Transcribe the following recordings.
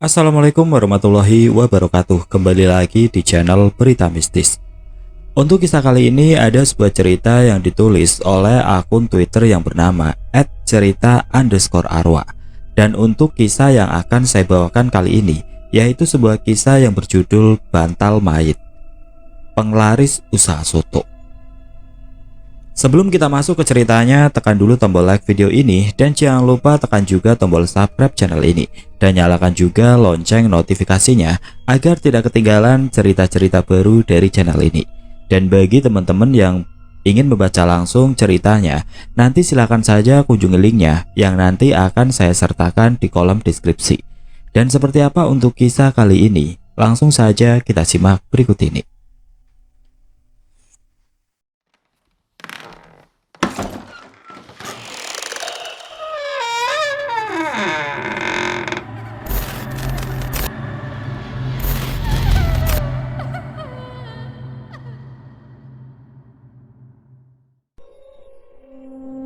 Assalamualaikum warahmatullahi wabarakatuh. Kembali lagi di channel Berita Mistis. Untuk kisah kali ini ada sebuah cerita yang ditulis oleh akun Twitter yang bernama @cerita_arwah. Dan untuk kisah yang akan saya bawakan kali ini yaitu sebuah kisah yang berjudul Bantal Mayit, Penglaris Usaha Soto. Sebelum kita masuk ke ceritanya, tekan dulu tombol like video ini dan jangan lupa tekan juga tombol subscribe channel ini dan nyalakan juga lonceng notifikasinya agar tidak ketinggalan cerita-cerita baru dari channel ini. Dan bagi teman-teman yang ingin membaca langsung ceritanya, nanti silakan saja kunjungi linknya yang nanti akan saya sertakan di kolom deskripsi. Dan seperti apa untuk kisah kali ini? Langsung saja kita simak berikut ini.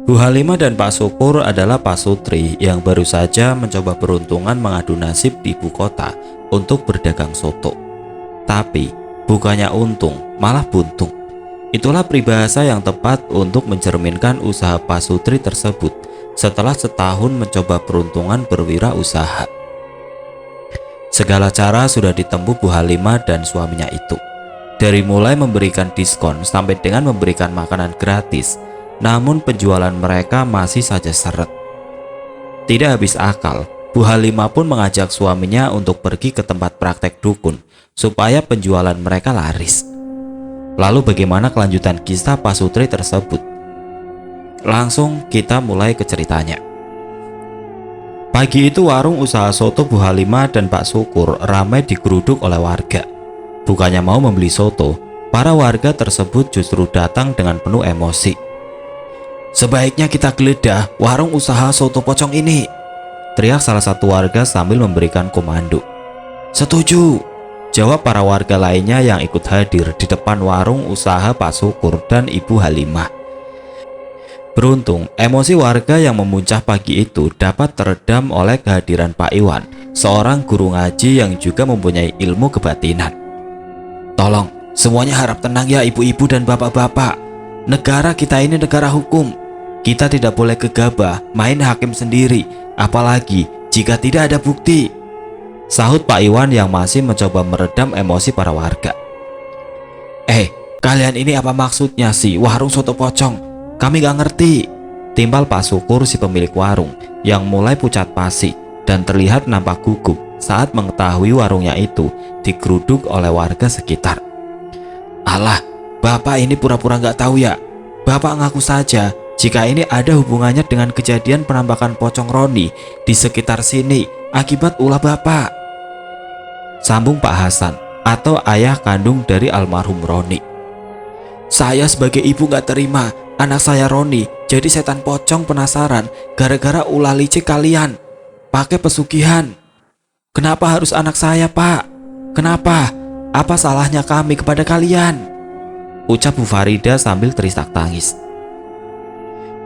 Bu Halimah dan Pak Syukur adalah pasutri yang baru saja mencoba peruntungan mengadu nasib di ibu kota untuk berdagang soto. Tapi bukannya untung, malah buntung. Itulah peribahasa yang tepat untuk mencerminkan usaha pasutri tersebut setelah setahun mencoba peruntungan berwirausaha. Segala cara sudah ditempuh Bu Halimah dan suaminya itu. Dari mulai memberikan diskon sampai dengan memberikan makanan gratis. Namun penjualan mereka masih saja seret. Tidak habis akal, Bu Halimah pun mengajak suaminya untuk pergi ke tempat praktek dukun supaya penjualan mereka laris. Lalu bagaimana kelanjutan kisah pasutri tersebut? Langsung kita mulai ke ceritanya. Pagi itu warung usaha soto Bu Halimah dan Pak Syukur ramai digeruduk oleh warga. Bukannya mau membeli soto, para warga tersebut justru datang dengan penuh emosi. "Sebaiknya kita geledah warung usaha soto pocong ini," teriak salah satu warga sambil memberikan komando. "Setuju," jawab para warga lainnya yang ikut hadir di depan warung usaha Pak Syukur dan Ibu Halimah. Beruntung, emosi warga yang memuncah pagi itu dapat teredam oleh kehadiran Pak Iwan, seorang guru ngaji yang juga mempunyai ilmu kebatinan. "Tolong, semuanya harap tenang ya ibu-ibu dan bapak-bapak. Negara kita ini negara hukum. Kita tidak boleh gegabah, main hakim sendiri, apalagi jika tidak ada bukti," sahut Pak Iwan yang masih mencoba meredam emosi para warga. Kalian ini apa maksudnya sih warung soto pocong? Kami gak ngerti," timpal Pak Syukur si pemilik warung yang mulai pucat pasi dan terlihat nampak gugup saat mengetahui warungnya itu digeruduk oleh warga sekitar. "Alah, bapak ini pura-pura gak tahu ya. Bapak ngaku saja jika ini ada hubungannya dengan kejadian penampakan pocong Roni di sekitar sini akibat ulah bapak," sambung Pak Hasan atau ayah kandung dari almarhum Roni. "Saya sebagai ibu gak terima anak saya Roni jadi setan pocong penasaran gara-gara ulah licik kalian pakai pesugihan. Kenapa harus anak saya, Pak? Kenapa? Apa salahnya kami kepada kalian?" ucap Bu Farida sambil terisak tangis.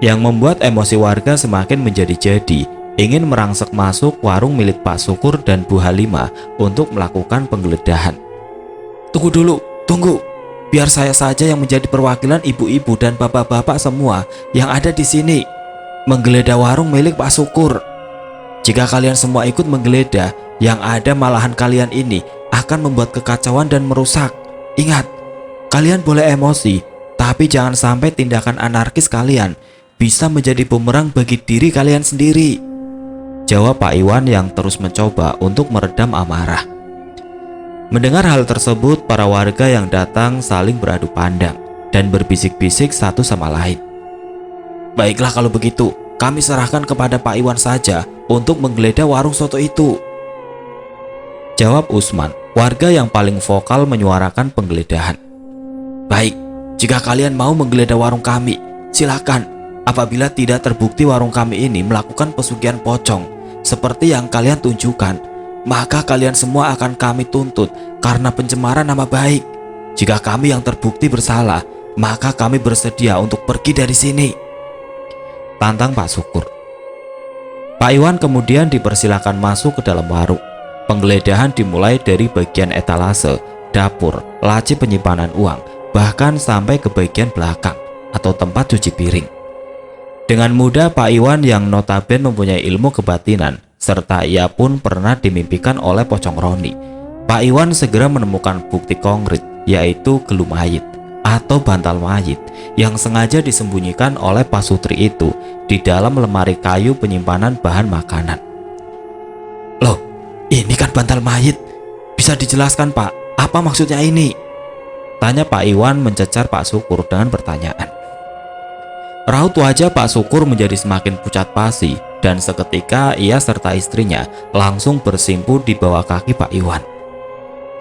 Yang membuat emosi warga semakin menjadi-jadi, ingin merangsek masuk warung milik Pak Syukur dan Bu Halimah untuk melakukan penggeledahan. "Tunggu dulu, tunggu. Biar saya saja yang menjadi perwakilan ibu-ibu dan bapak-bapak semua yang ada di sini menggeledah warung milik Pak Syukur. Jika kalian semua ikut menggeledah, yang ada malahan kalian ini akan membuat kekacauan dan merusak. Ingat, kalian boleh emosi, tapi jangan sampai tindakan anarkis kalian bisa menjadi bumerang bagi diri kalian sendiri," jawab Pak Iwan yang terus mencoba untuk meredam amarah. Mendengar hal tersebut, para warga yang datang saling beradu pandang dan berbisik-bisik satu sama lain. "Baiklah kalau begitu, kami serahkan kepada Pak Iwan saja untuk menggeledah warung soto itu," jawab Usman, warga yang paling vokal menyuarakan penggeledahan. "Baik, jika kalian mau menggeledah warung kami, silakan. Apabila tidak terbukti warung kami ini melakukan pesugihan pocong seperti yang kalian tunjukkan, maka kalian semua akan kami tuntut karena pencemaran nama baik. Jika kami yang terbukti bersalah, maka kami bersedia untuk pergi dari sini," tantang Pak Syukur. Pak Iwan kemudian dipersilakan masuk ke dalam warung. Penggeledahan dimulai dari bagian etalase, dapur, laci penyimpanan uang, bahkan sampai ke bagian belakang atau tempat cuci piring. Dengan mudah Pak Iwan yang notabene mempunyai ilmu kebatinan, serta ia pun pernah dimimpikan oleh pocong Roni, Pak Iwan segera menemukan bukti konkret, yaitu gelu mayit atau bantal mayit yang sengaja disembunyikan oleh Pak Sutri itu di dalam lemari kayu penyimpanan bahan makanan. Loh, ini kan bantal mayit. Bisa dijelaskan Pak, apa maksudnya ini? Tanya Pak Iwan mencecar Pak Syukur dengan pertanyaan. Raut wajah Pak Syukur menjadi semakin pucat pasi dan seketika ia serta istrinya langsung bersimpu di bawah kaki Pak Iwan.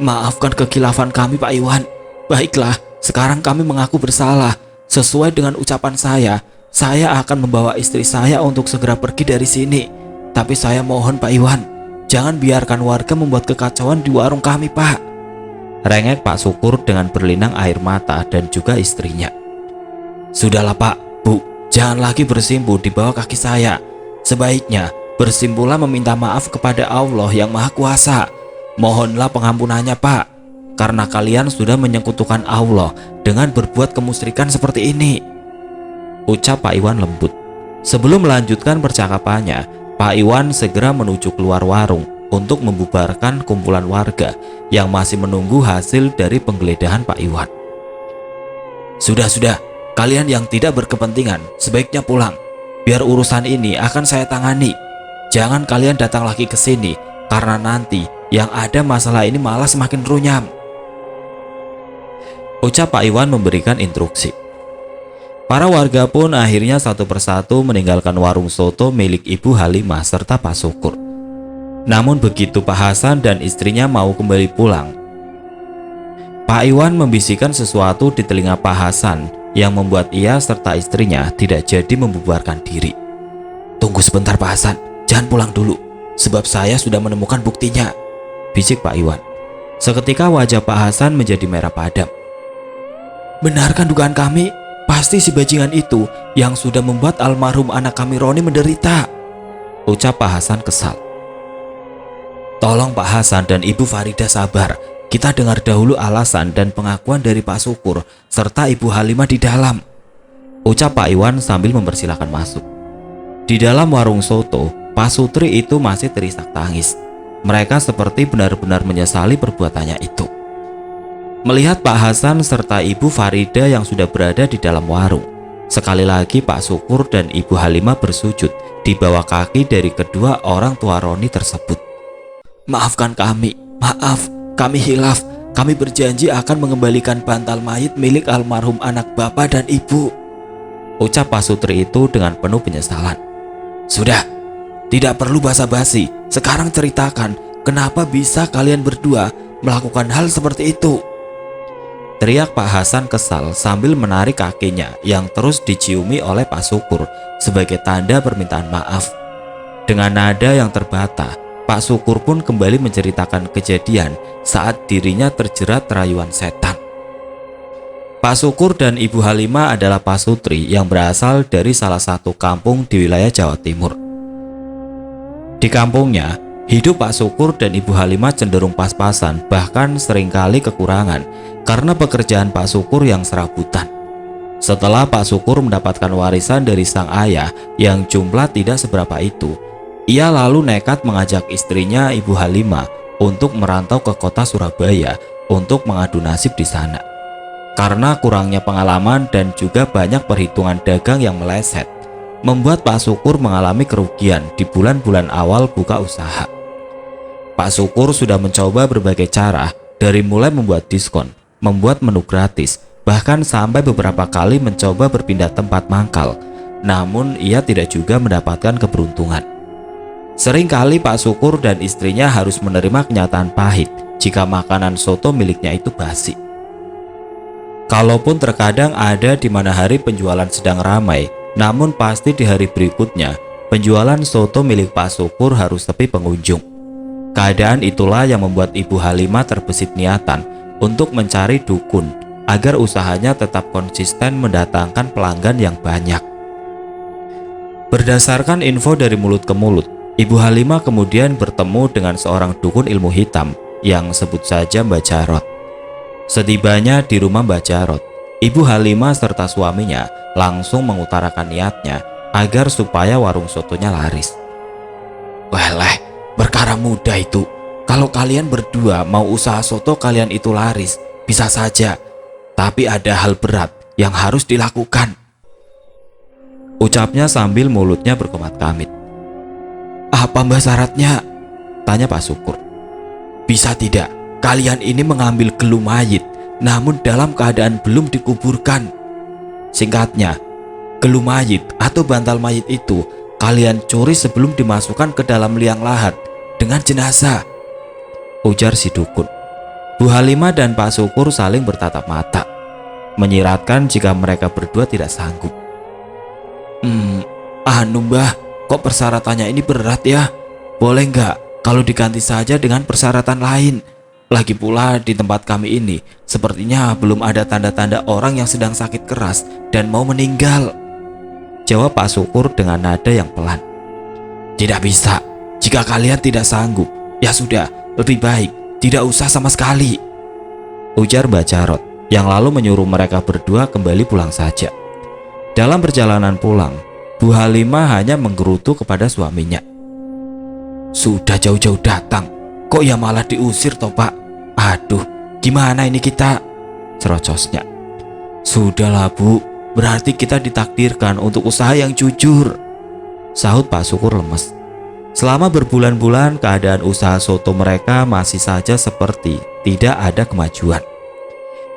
Maafkan kekhilafan kami Pak Iwan. Baiklah, sekarang kami mengaku bersalah. Sesuai dengan ucapan saya akan membawa istri saya untuk segera pergi dari sini. Tapi saya mohon Pak Iwan, jangan biarkan warga membuat kekacauan di warung kami Pak. Rengek Pak Syukur dengan berlinang air mata dan juga istrinya. Sudahlah Pak, Bu, jangan lagi bersimpu di bawah kaki saya. Sebaiknya bersimpulah meminta maaf kepada Allah yang Maha Kuasa. Mohonlah pengampunannya Pak, karena kalian sudah menyekutukan Allah dengan berbuat kemusyrikan seperti ini, ucap Pak Iwan lembut. Sebelum melanjutkan percakapannya, Pak Iwan segera menuju keluar warung untuk membubarkan kumpulan warga yang masih menunggu hasil dari penggeledahan Pak Iwan. Sudah, kalian yang tidak berkepentingan sebaiknya pulang. Biar urusan ini akan saya tangani. Jangan kalian datang lagi ke sini, karena nanti yang ada masalah ini malah semakin runyam, ucap Pak Iwan memberikan instruksi. Para warga pun akhirnya satu persatu meninggalkan warung soto milik Ibu Halimah serta Pak Syukur. Namun begitu Pak Hasan dan istrinya mau kembali pulang, Pak Iwan membisikkan sesuatu di telinga Pak Hasan yang membuat ia serta istrinya tidak jadi membubarkan diri. Tunggu sebentar Pak Hasan, jangan pulang dulu, sebab saya sudah menemukan buktinya, bisik Pak Iwan. Seketika wajah Pak Hasan menjadi merah padam. Benarkan dugaan kami, pasti si bajingan itu yang sudah membuat almarhum anak kami Roni menderita, ucap Pak Hasan kesal. Tolong Pak Hasan dan Ibu Farida sabar, kita dengar dahulu alasan dan pengakuan dari Pak Syukur serta Ibu Halimah di dalam, ucap Pak Iwan sambil mempersilahkan masuk. Di dalam warung soto, Pak Sutri itu masih terisak tangis. Mereka seperti benar-benar menyesali perbuatannya itu. Melihat Pak Hasan serta Ibu Farida yang sudah berada di dalam warung, sekali lagi Pak Syukur dan Ibu Halimah bersujud di bawah kaki dari kedua orang tua Roni tersebut. Maafkan kami, maaf, kami hilaf. Kami berjanji akan mengembalikan bantal mayit milik almarhum anak bapak dan ibu, ucap Pak Sutri itu dengan penuh penyesalan. Sudah, tidak perlu basa-basi. Sekarang ceritakan, kenapa bisa kalian berdua melakukan hal seperti itu? Teriak Pak Hasan kesal sambil menarik kakinya yang terus diciumi oleh Pak Syukur sebagai tanda permintaan maaf. Dengan nada yang terbata, Pak Syukur pun kembali menceritakan kejadian saat dirinya terjerat rayuan setan. Pak Syukur dan Ibu Halimah adalah Pak Sutri yang berasal dari salah satu kampung di wilayah Jawa Timur. Di kampungnya, hidup Pak Syukur dan Ibu Halimah cenderung pas-pasan, bahkan seringkali kekurangan karena pekerjaan Pak Syukur yang serabutan. Setelah Pak Syukur mendapatkan warisan dari sang ayah yang jumlah tidak seberapa itu, ia lalu nekat mengajak istrinya Ibu Halimah untuk merantau ke kota Surabaya untuk mengadu nasib di sana. Karena kurangnya pengalaman dan juga banyak perhitungan dagang yang meleset, membuat Pak Syukur mengalami kerugian di bulan-bulan awal buka usaha. Pak Syukur sudah mencoba berbagai cara, dari mulai membuat diskon, membuat menu gratis, bahkan sampai beberapa kali mencoba berpindah tempat mangkal. Namun ia tidak juga mendapatkan keberuntungan. Seringkali Pak Syukur dan istrinya harus menerima kenyataan pahit jika makanan soto miliknya itu basi. Kalaupun terkadang ada di mana hari penjualan sedang ramai, namun pasti di hari berikutnya penjualan soto milik Pak Syukur harus sepi pengunjung. Keadaan itulah yang membuat Ibu Halimah terbesit niatan untuk mencari dukun agar usahanya tetap konsisten mendatangkan pelanggan yang banyak. Berdasarkan info dari mulut ke mulut, Ibu Halimah kemudian bertemu dengan seorang dukun ilmu hitam yang sebut saja Mbak Jarot. Setibanya di rumah Mbak Jarot, Ibu Halimah serta suaminya langsung mengutarakan niatnya agar supaya warung sotonya laris. "Leleh, perkara mudah itu. Kalau kalian berdua mau usaha soto kalian itu laris, bisa saja. Tapi ada hal berat yang harus dilakukan," ucapnya sambil mulutnya berkemat-kamit. "Apa mbak syaratnya?" tanya Pak Syukur. "Bisa tidak kalian ini mengambil gelu mayit namun dalam keadaan belum dikuburkan. Singkatnya, gelu mayit atau bantal mayit itu kalian curi sebelum dimasukkan ke dalam liang lahat dengan jenazah," ujar si dukun. Bu Halimah dan Pak Syukur saling bertatap mata, menyiratkan jika mereka berdua tidak sanggup. Anu mbah, kok persyaratannya ini berat ya? Boleh nggak kalau diganti saja dengan persyaratan lain? Lagi pula di tempat kami ini sepertinya belum ada tanda-tanda orang yang sedang sakit keras dan mau meninggal, jawab Pak Syukur dengan nada yang pelan. "Tidak bisa. Jika kalian tidak sanggup, ya sudah, lebih baik tidak usah sama sekali," ujar Mbak Jarot yang lalu menyuruh mereka berdua kembali pulang saja. Dalam perjalanan pulang, Bu Halimah hanya menggerutu kepada suaminya. "Sudah jauh-jauh datang, kok ya malah diusir toh Pak? Aduh, gimana ini kita?" cerocosnya. "Sudahlah Bu, berarti kita ditakdirkan untuk usaha yang jujur," sahut Pak Syukur lemes. Selama berbulan-bulan keadaan usaha soto mereka masih saja seperti tidak ada kemajuan.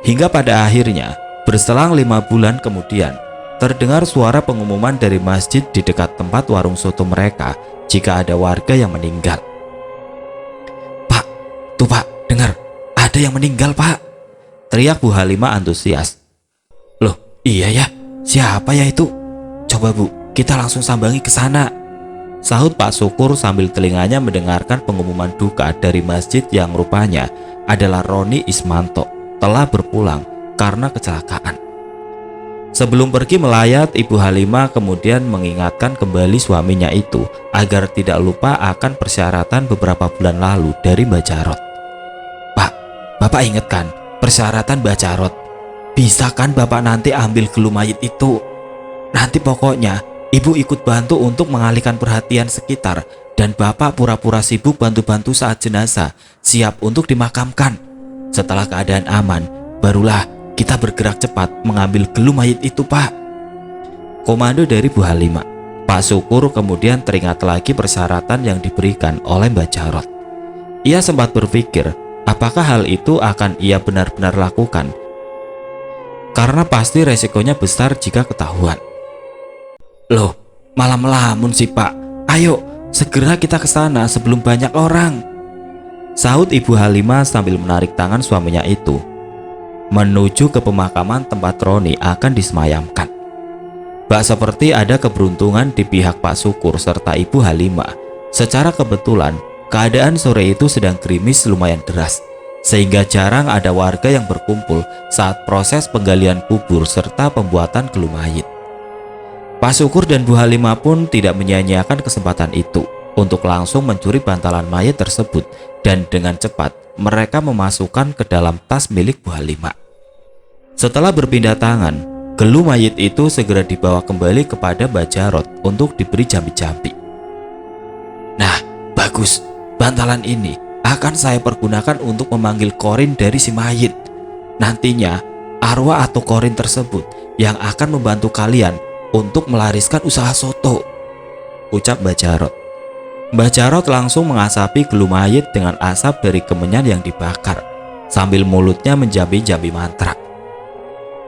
Hingga pada akhirnya berselang 5 bulan kemudian terdengar suara pengumuman dari masjid di dekat tempat warung soto mereka jika ada warga yang meninggal. "Pak, tuh Pak, dengar, ada yang meninggal Pak," teriak Bu Halimah antusias. "Loh, iya ya, siapa ya itu? Coba Bu, kita langsung sambangi ke sana," sahut Pak Syukur sambil telinganya mendengarkan pengumuman duka dari masjid yang rupanya adalah Roni Ismanto telah berpulang karena kecelakaan. Sebelum pergi melayat, Ibu Halimah kemudian mengingatkan kembali suaminya itu agar tidak lupa akan persyaratan beberapa bulan lalu dari Mbak Jarot. "Pak, Bapak ingat kan persyaratan Mbak Jarot? Bisa kan Bapak nanti ambil gelu mayit itu? Nanti pokoknya Ibu ikut bantu untuk mengalihkan perhatian sekitar dan Bapak pura-pura sibuk bantu-bantu saat jenazah siap untuk dimakamkan. Setelah keadaan aman, barulah kita bergerak cepat mengambil gelu mayit itu Pak," komando dari Bu Halimah. Pak Syukur kemudian teringat lagi persyaratan yang diberikan oleh Mbak Jarot. Ia sempat berpikir apakah hal itu akan ia benar-benar lakukan, karena pasti resikonya besar jika ketahuan. "Loh, malah melamun sih Pak. Ayo, segera kita ke sana sebelum banyak orang," sahut Ibu Halimah sambil menarik tangan suaminya itu menuju ke pemakaman tempat Roni akan disemayamkan. Bak seperti ada keberuntungan di pihak Pak Syukur serta Ibu Halimah. Secara kebetulan, keadaan sore itu sedang gerimis lumayan deras, sehingga jarang ada warga yang berkumpul saat proses penggalian kubur serta pembuatan gelu mayit. Pak Syukur dan Bu Halimah pun tidak menyia-nyiakan kesempatan itu untuk langsung mencuri bantalan mayat tersebut, dan dengan cepat mereka memasukkan ke dalam tas milik Bu Halimah. Setelah berpindah tangan, gelu mayit itu segera dibawa kembali kepada Mbak Jarot untuk diberi jambi-jambi. "Nah, bagus. Bantalan ini akan saya pergunakan untuk memanggil korin dari si mayit. Nantinya arwah atau korin tersebut yang akan membantu kalian untuk melariskan usaha soto," ucap Mbak Jarot. Mbak Jarot langsung mengasapi gelu mayit dengan asap dari kemenyan yang dibakar sambil mulutnya menjambi-jambi mantra.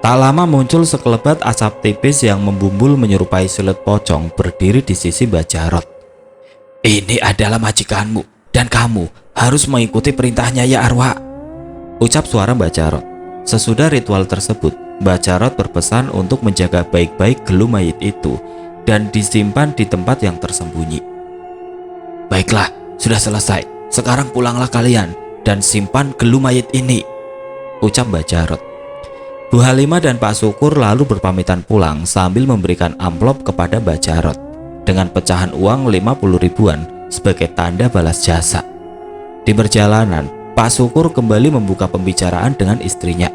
Tak lama muncul sekelebat asap tipis yang membumbul menyerupai silet pocong berdiri di sisi Mbak Jarot. "Ini adalah majikanmu dan kamu harus mengikuti perintahnya ya arwah," ucap suara Mbak Jarot. Sesudah ritual tersebut, Mbak Jarot berpesan untuk menjaga baik-baik gelu mayit itu dan disimpan di tempat yang tersembunyi. "Baiklah, sudah selesai. Sekarang pulanglah kalian dan simpan gelu mayit ini," ucap Mbak Jarot. Bu Halimah dan Pak Syukur lalu berpamitan pulang sambil memberikan amplop kepada Mbak Jarot dengan pecahan uang 50 ribuan sebagai tanda balas jasa. Di perjalanan, Pak Syukur kembali membuka pembicaraan dengan istrinya.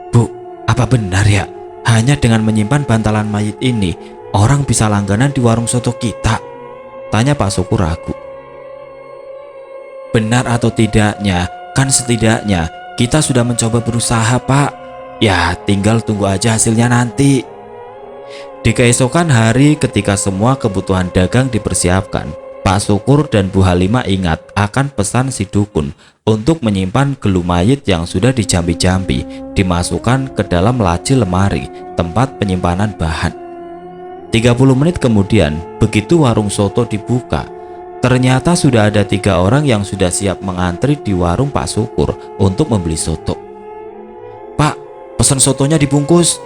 "Bu, apa benar ya, hanya dengan menyimpan bantalan mayit ini, orang bisa langganan di warung soto kita?" tanya Pak Syukur ragu. "Benar atau tidaknya, kan setidaknya kita sudah mencoba berusaha, Pak. Ya, tinggal tunggu aja hasilnya nanti." Di keesokan hari, ketika semua kebutuhan dagang dipersiapkan, Pak Syukur dan Bu Halimah ingat akan pesan si dukun untuk menyimpan gelu mayit yang sudah dijampi-jampi dimasukkan ke dalam laci lemari tempat penyimpanan bahan. 30 menit kemudian, begitu warung soto dibuka, ternyata sudah ada 3 orang yang sudah siap mengantri di warung Pak Syukur untuk membeli soto. "Pak, pesan sotonya dibungkus."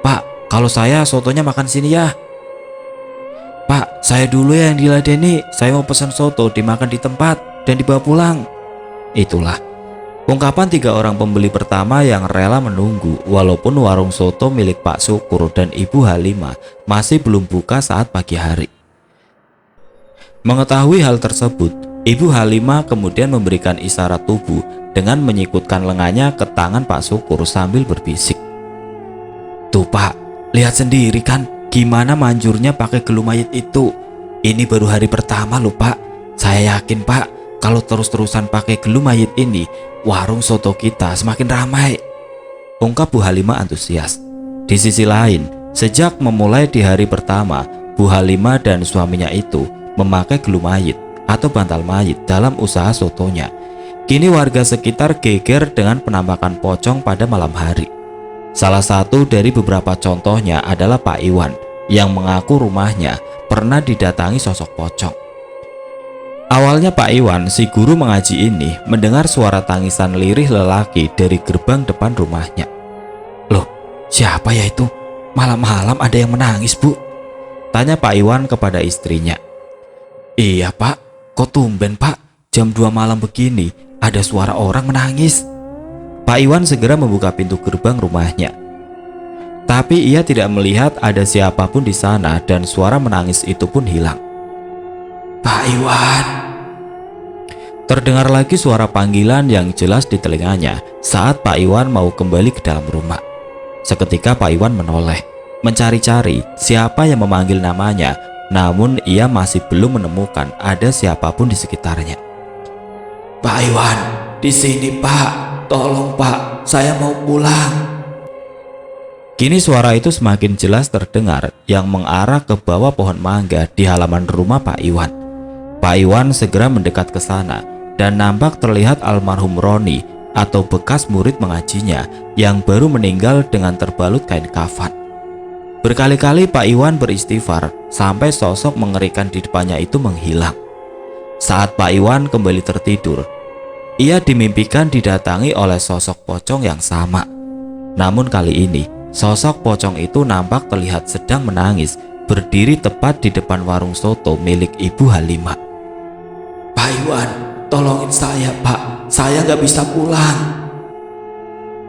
"Pak, kalau saya sotonya makan sini ya." "Pak, saya dulu yang diladeni, saya mau pesan soto dimakan di tempat dan dibawa pulang." Itulah ungkapan 3 orang pembeli pertama yang rela menunggu walaupun warung soto milik Pak Syukur dan Ibu Halimah masih belum buka saat pagi hari. Mengetahui hal tersebut, Ibu Halimah kemudian memberikan isyarat tubuh dengan menyikutkan lengannya ke tangan Pak Syukur sambil berbisik. "Tuh Pak, lihat sendiri kan gimana manjurnya pakai gelu mayit itu. Ini baru hari pertama loh Pak. Saya yakin Pak, kalau terus-terusan pakai gelu mayit ini, warung soto kita semakin ramai," ungkap Bu Halimah antusias. Di sisi lain, sejak memulai di hari pertama, Bu Halimah dan suaminya itu memakai gelu mayit atau bantal mayit dalam usaha sotonya. Kini warga sekitar geger dengan penampakan pocong pada malam hari. Salah satu dari beberapa contohnya adalah Pak Iwan yang mengaku rumahnya pernah didatangi sosok pocong. Awalnya Pak Iwan, si guru mengaji ini, mendengar suara tangisan lirih lelaki dari gerbang depan rumahnya. "Loh, siapa ya itu? Malam-malam ada yang menangis, Bu?" tanya Pak Iwan kepada istrinya. "Iya Pak, kok tumben Pak, jam 2 malam begini ada suara orang menangis." Pak Iwan segera membuka pintu gerbang rumahnya. Tapi ia tidak melihat ada siapapun di sana dan suara menangis itu pun hilang. "Pak Iwan!" Terdengar lagi suara panggilan yang jelas di telinganya saat Pak Iwan mau kembali ke dalam rumah. Seketika Pak Iwan menoleh, mencari-cari siapa yang memanggil namanya, namun ia masih belum menemukan ada siapapun di sekitarnya. "Pak Iwan, di sini Pak. Tolong Pak, saya mau pulang." Kini suara itu semakin jelas terdengar yang mengarah ke bawah pohon mangga di halaman rumah Pak Iwan. Pak Iwan segera mendekat ke sana dan nampak terlihat almarhum Roni atau bekas murid mengajinya yang baru meninggal dengan terbalut kain kafan. Berkali-kali Pak Iwan beristighfar sampai sosok mengerikan di depannya itu menghilang. Saat Pak Iwan kembali tertidur, ia dimimpikan didatangi oleh sosok pocong yang sama. Namun kali ini, sosok pocong itu nampak terlihat sedang menangis, berdiri tepat di depan warung soto milik Ibu Halimah. "Pak Iwan, tolongin saya Pak, saya nggak bisa pulang."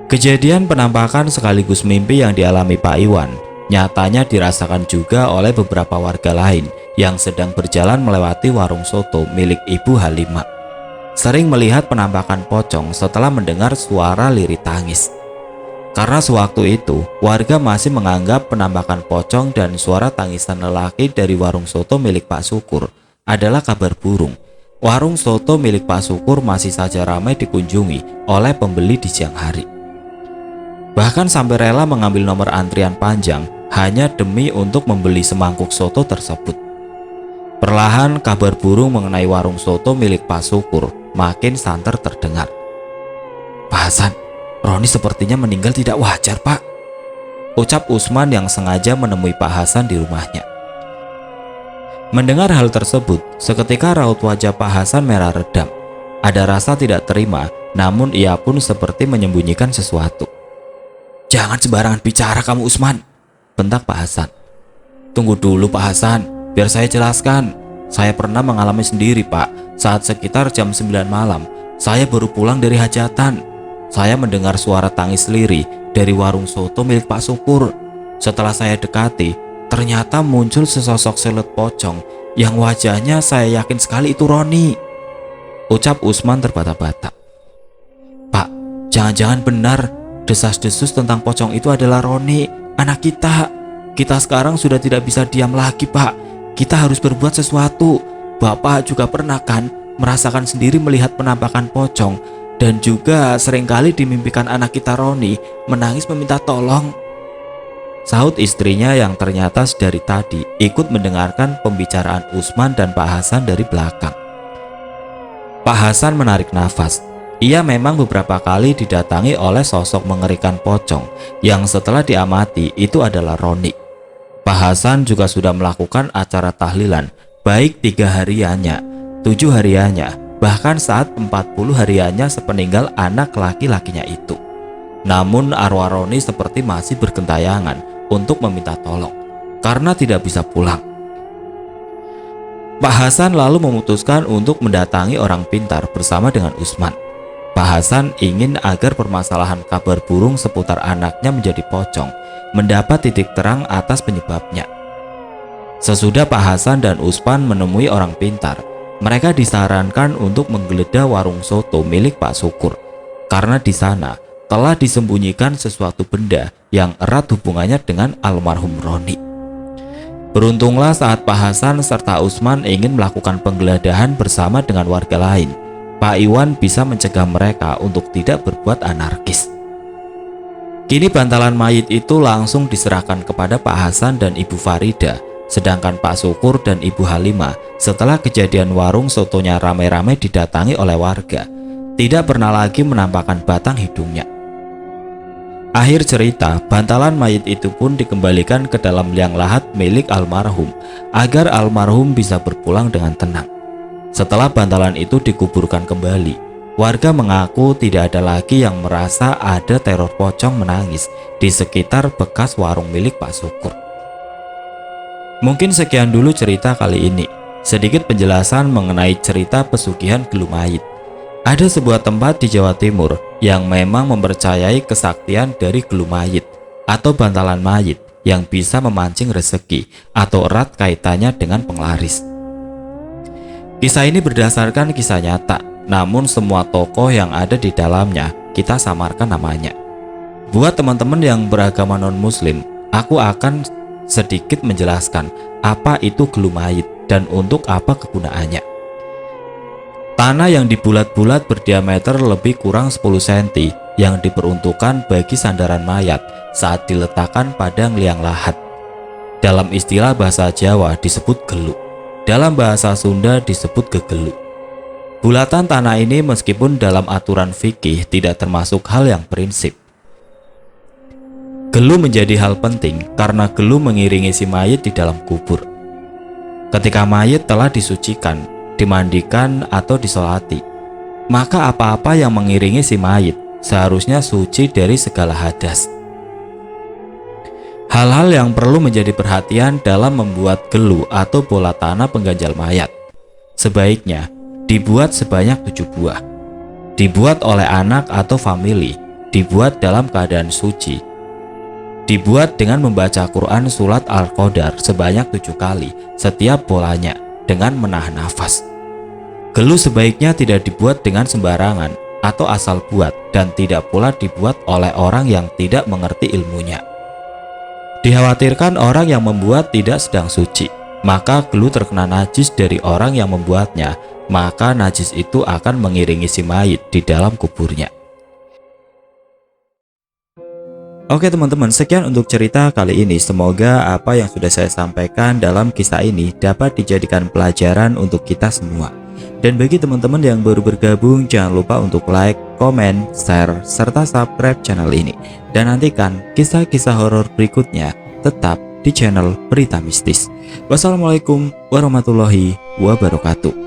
Kejadian penampakan sekaligus mimpi yang dialami Pak Iwan nyatanya dirasakan juga oleh beberapa warga lain yang sedang berjalan melewati warung soto milik Ibu Halimah. Sering melihat penampakan pocong setelah mendengar suara lirih tangis. Karena sewaktu itu warga masih menganggap penampakan pocong dan suara tangisan lelaki dari warung soto milik Pak Syukur adalah kabar burung. Warung soto milik Pak Syukur masih saja ramai dikunjungi oleh pembeli di siang hari. Bahkan sampai rela mengambil nomor antrian panjang hanya demi untuk membeli semangkuk soto tersebut. Perlahan kabar burung mengenai warung soto milik Pak Syukur makin santer terdengar. "Pak Hasan, Roni sepertinya meninggal tidak wajar Pak," ucap Usman yang sengaja menemui Pak Hasan di rumahnya. Mendengar hal tersebut, seketika raut wajah Pak Hasan merah redam. Ada rasa tidak terima, namun ia pun seperti menyembunyikan sesuatu. "Jangan sembarangan bicara kamu Usman," bentak Pak Hasan. "Tunggu dulu Pak Hasan, biar saya jelaskan. Saya pernah mengalami sendiri Pak. Saat sekitar jam 9 malam, saya baru pulang dari hajatan. Saya mendengar suara tangis lirih dari warung soto milik Pak Syukur. Setelah saya dekati, ternyata muncul sesosok siluet pocong yang wajahnya saya yakin sekali itu Roni. Ucap Usman terbata-bata. Pak, jangan-jangan benar desas-desus tentang pocong itu adalah Roni, anak kita. Kita sekarang sudah tidak bisa diam lagi, Pak. Kita harus berbuat sesuatu. Bapak juga pernah kan merasakan sendiri melihat penampakan pocong, dan juga seringkali dimimpikan anak kita Roni menangis meminta tolong. Sahut istrinya yang ternyata dari tadi ikut mendengarkan pembicaraan Usman dan Pak Hasan dari belakang. Pak Hasan menarik nafas. Ia memang beberapa kali didatangi oleh sosok mengerikan pocong yang setelah diamati itu adalah Roni. Pak Hasan juga sudah melakukan acara tahlilan baik 3 hariannya, 7 hariannya, bahkan saat 40 hariannya sepeninggal anak laki-lakinya itu. Namun arwah Roni seperti masih bergentayangan untuk meminta tolong karena tidak bisa pulang. Pak Hasan lalu memutuskan untuk mendatangi orang pintar bersama dengan Usman. Pak Hasan ingin agar permasalahan kabar burung seputar anaknya menjadi pocong mendapat titik terang atas penyebabnya. Sesudah Pak Hasan dan Usman menemui orang pintar, mereka disarankan untuk menggeledah warung soto milik Pak Syukur karena di sana telah disembunyikan sesuatu benda yang erat hubungannya dengan almarhum Roni. Beruntunglah saat Pak Hasan serta Usman ingin melakukan penggeledahan bersama dengan warga lain, Pak Iwan bisa mencegah mereka untuk tidak berbuat anarkis. Kini bantalan mayit itu langsung diserahkan kepada Pak Hasan dan Ibu Farida, sedangkan Pak Syukur dan Ibu Halimah setelah kejadian warung sotonya ramai-ramai didatangi oleh warga, tidak pernah lagi menampakkan batang hidungnya. Akhir cerita, bantalan mayit itu pun dikembalikan ke dalam liang lahat milik almarhum agar almarhum bisa berpulang dengan tenang. Setelah bantalan itu dikuburkan kembali, warga mengaku tidak ada lagi yang merasa ada teror pocong menangis di sekitar bekas warung milik Pak Syukur. Mungkin sekian dulu cerita kali ini. Sedikit penjelasan mengenai cerita pesugihan Gelumayit. Ada sebuah tempat di Jawa Timur yang memang mempercayai kesaktian dari Gelumayit atau bantalan mayit yang bisa memancing rezeki atau erat kaitannya dengan penglaris. Kisah ini berdasarkan kisah nyata, namun semua tokoh yang ada di dalamnya kita samarkan namanya. Buat teman-teman yang beragama non-muslim, aku akan sedikit menjelaskan apa itu Gelumayit dan untuk apa kegunaannya. Tanah yang dibulat-bulat berdiameter lebih kurang 10 cm yang diperuntukkan bagi sandaran mayat saat diletakkan pada liang lahat. Dalam istilah bahasa Jawa disebut gelu, dalam bahasa Sunda disebut gegelu. Bulatan tanah ini meskipun dalam aturan fikih tidak termasuk hal yang prinsip. Gelu menjadi hal penting karena gelu mengiringi si mayit di dalam kubur. Ketika mayit telah disucikan, dimandikan atau disolati, maka apa-apa yang mengiringi si mayit seharusnya suci dari segala hadas. Hal-hal yang perlu menjadi perhatian dalam membuat gelu atau bola tanah pengganjal mayat. Sebaiknya dibuat sebanyak 7 buah. Dibuat oleh anak atau famili, dibuat dalam keadaan suci. Dibuat dengan membaca Quran surat Al-Qadar sebanyak 7 kali setiap bolanya dengan menahan nafas. Gelu sebaiknya tidak dibuat dengan sembarangan atau asal buat dan tidak pula dibuat oleh orang yang tidak mengerti ilmunya. Dikhawatirkan orang yang membuat tidak sedang suci, maka gelu terkena najis dari orang yang membuatnya, maka najis itu akan mengiringi si mayit di dalam kuburnya. Oke teman-teman, sekian untuk cerita kali ini. Semoga apa yang sudah saya sampaikan dalam kisah ini dapat dijadikan pelajaran untuk kita semua. Dan bagi teman-teman yang baru bergabung, jangan lupa untuk like, komen, share, serta subscribe channel ini. Dan nantikan kisah-kisah horor berikutnya tetap di channel Berita Mistis. Wassalamualaikum warahmatullahi wabarakatuh.